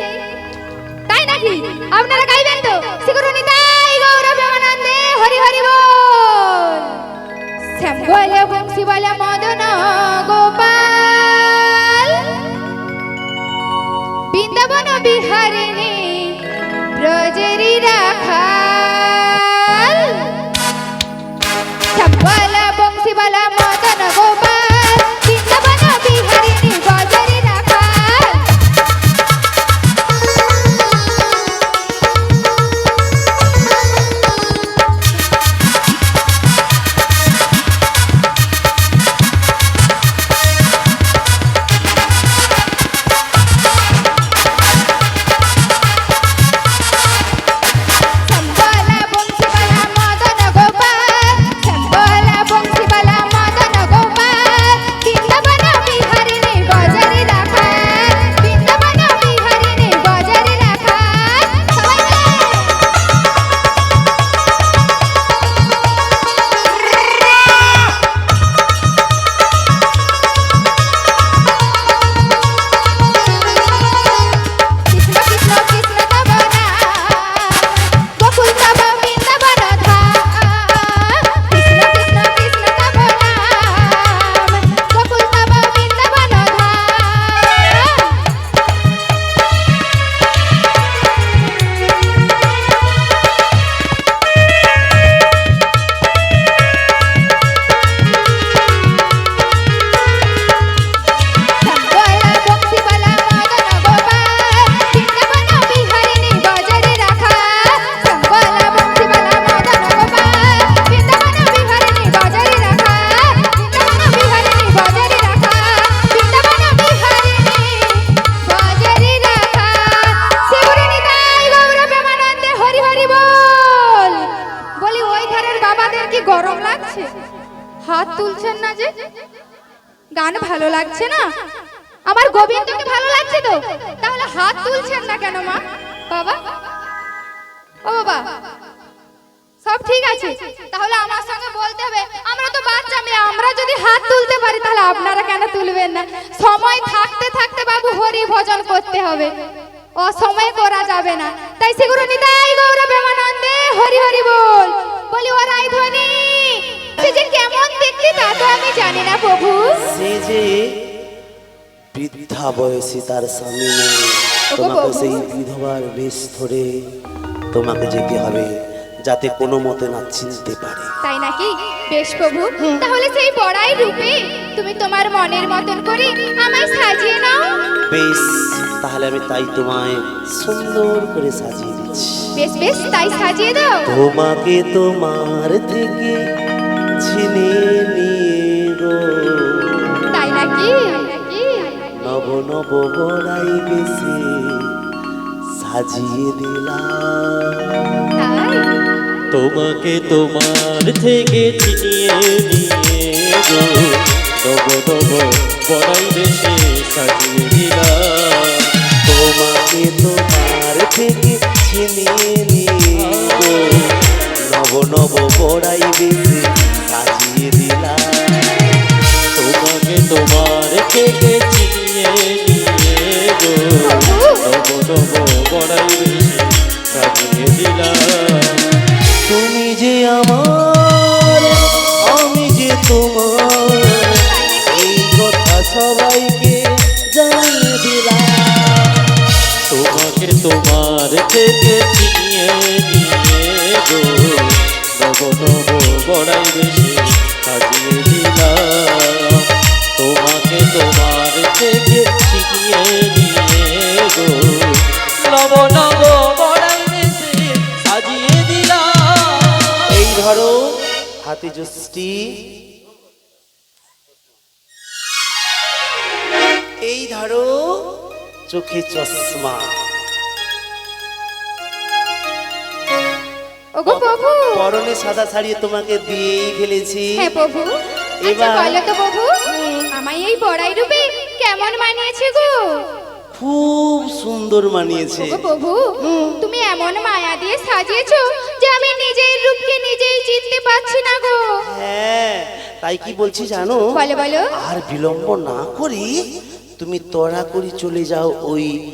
তাই নাকি আপনারা গাইবেন তো শিখরুনি তাই গৌর প্রেমানন্দে হরি হরি বল শ্যাম বলে বংশী বলে মদন গোপাল বৃন্দাবন বিহারিণী ব্রজেরি রাখাল শম্বলা বংশীবালা মদন গোপাল বৃন্দাবন বিহারিণী ব্রজেরি রাখাল শম্বলা বংশীবালা মদন গোপাল শম্বলা বংশীবালা মদন গোপাল বৃন্দাবন বিহারিণী ব্রজেরি রাখাল বৃন্দাবন বিহারিণী ব্রজেরি রাখাল সবাই কৃষ্ণ কৃষ্ণ কৃষ্ণ তব নাম গোকুল তব বৃন্দাবন ধাম কৃষ্ণ কৃষ্ণ কৃষ্ণ তব নাম গোকুল তব বৃন্দাবন ধাম শম্বলা বংশীবালা মদন গোপাল বৃন্দাবন বিহারিণী ব্রজেরি রাখাল শম্বলা বংশীবালা মদন গোপাল বৃন্দাবন বিহারিণী ব্রজেরি রাখাল বৃন্দাবন বিহারিণী ব্রজেরি রাখাল বৃন্দাবন বিহারিণী ব্রজেরি রাখাল শিবরি নিতাই গৌর প্রেমানন্দে হরি হরি বল। বলি ওই ধারের বাবাদের কি গরম লাগছে? হাত তুলছেন না যে? গান ভালো লাগছে না? আমার গোবিন্দকে ভালো লাগছে তো? তাহলে হাত তুলছেন না কেন মা? বাবা, ও বাবা, সব ঠিক আছে, তাহলে আমার সঙ্গে বলতে হবে। আমরা তো বাচ্চা মেয়ে, আমরা যদি হাত তুলতে পারি তাহলে আপনারা কেন তুলবেন না? সময় থাকতে থাকতে বাবু হরি ভজন করতে হবে, অসময়ে করা যাবে না। তাই সেগুলো নিতাই গৌর প্রেমানন্দে হরি হরি বল। বলি ও রায়ধনী, সে যে কেমন দেখতে তা তো আমি জানি না প্রভু। সে যে বৃদ্ধা বয়সী তার স্বামী নেই, ওগো তোমাকে বাবু। সেই বিধবার বেশ ধরে তোমাকে যেতে হবে, যাতে কোনো মতে না চিনতে পারে। তাই নাকি? বেশ প্রভু, তাহলে সেই বড়াই রূপে তুমি তোমার মনের মতন করে আমায় সাজিয়ে নাও। বেশ, তাহলে আমি তাই তোমায় সুন্দর করে সাজিয়ে দিচ্ছি। বেশ বেশ, তাই সাজিয়ে দাও। তোমাকে তোমার থেকে ছিনিয়ে নিয়ে গো, তাই নাকি? নব নব বড়াই বেশি সাজিয়ে দিলাম। তাই তোমাকে তোমার থেকে ছিনিয়ে নিয়ে গো, ডব ডব বড়াই বেশে সাজিয়ে দিলাম। তোমাকে তোমার থেকে ছিনিয়ে নিয়ে গো, নব নব বড়াই বেশি সাজিয়ে দিলাম। তোমাকে তোমার থেকে ছিনিয়ে নিয়ে গো, ডব ডব বড়াই বেশে সাজিয়ে দিলাম। তুমি যে আমার, আমি যে তোমার, এই কথা সবাইকে জানিয়ে দিলাম। তোমাকে তোমার থেকে ছিনিয়ে নিয়ে গো, নব নব বড়াই বেশি সাজিয়ে দিলাম। তোমাকে তোমার থেকে ছিনিয়ে নিয়ে গো, নব নব বড়াই বেশি সাজিয়ে দিলাম। এই ধরো হাতে যষ্টি, এই ধরো চোখে চশমা। ওগো প্রভু। পরনে সাদা শাড়ি তোমাকে দিয়েই ফেলেছি। হ্যাঁ প্রভু। আচ্ছা এবার- বলো তো প্রভু, আমায় এই বড়াই রূপে কেমন মানিয়েছে গো? খুব সুন্দর মানিয়েছে। ওগো প্রভু, তুমি এমন মায়া দিয়ে সাজিয়েছো যে আমি নিজের রূপকে নিজেই চিনতে পারছি না গো। হ্যাঁ, তাই কি বলছি জানো? বলো বলো। আর বিলম্ব না করে তুমি তড়া করে চলে যাও ওই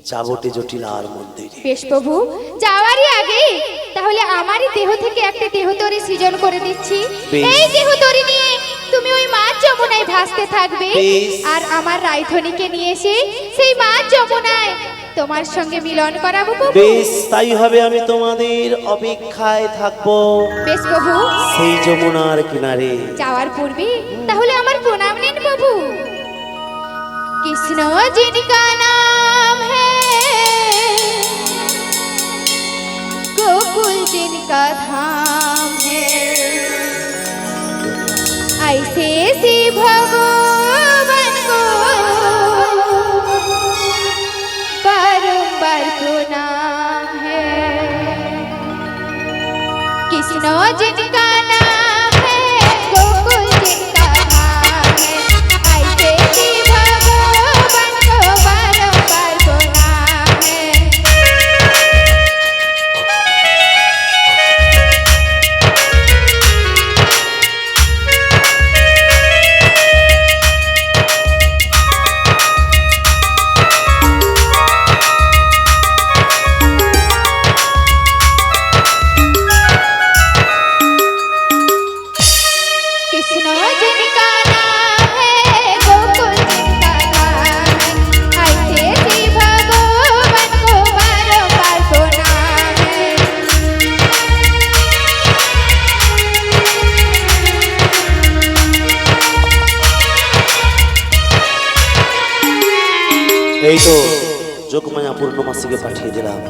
যাবটে জটিলার মন্দিরে। বেশ প্রভু, যাওয়ারই আগে তাহলে আমারই দেহ থেকে একটা দেহতরি সৃজন করে দিচ্ছি। বেশ। এই দেহতরি নিয়ে তুমি ওই মাছ যমুনায় ভাসতে থাকবে, বেশ। আর আমার রায়ধনীকে নিয়ে এসে সেই মাছ যমুনায় তোমার সঙ্গে মিলন করাবো প্রভু। বেশ তাই হবে, আমি তোমাদের অপেক্ষায় থাকবো বেশ প্রভু, সেই যমুনার কিনারে। যাওয়ার পূর্বে তাহলে আমার প্রণাম নিন প্রভু। কৃষ্ণ जिनका नाम है, गोकुल जिनका धाम है, ऐसे से भगवान को बारंबार प्रणाम है। कृष्ण जिनका नाम है, गोकुल जिनका धाम है, ऐसे ही भगवान को बारंबार प्रणाम है। कृष्ण जिनका नाम है, गोकुल जिनका धाम है, ऐसे ही भगवान को बारंबार प्रणाम है। এই তো যোগমায়া পূর্ণমাসীকে পাঠিয়ে দিলাম।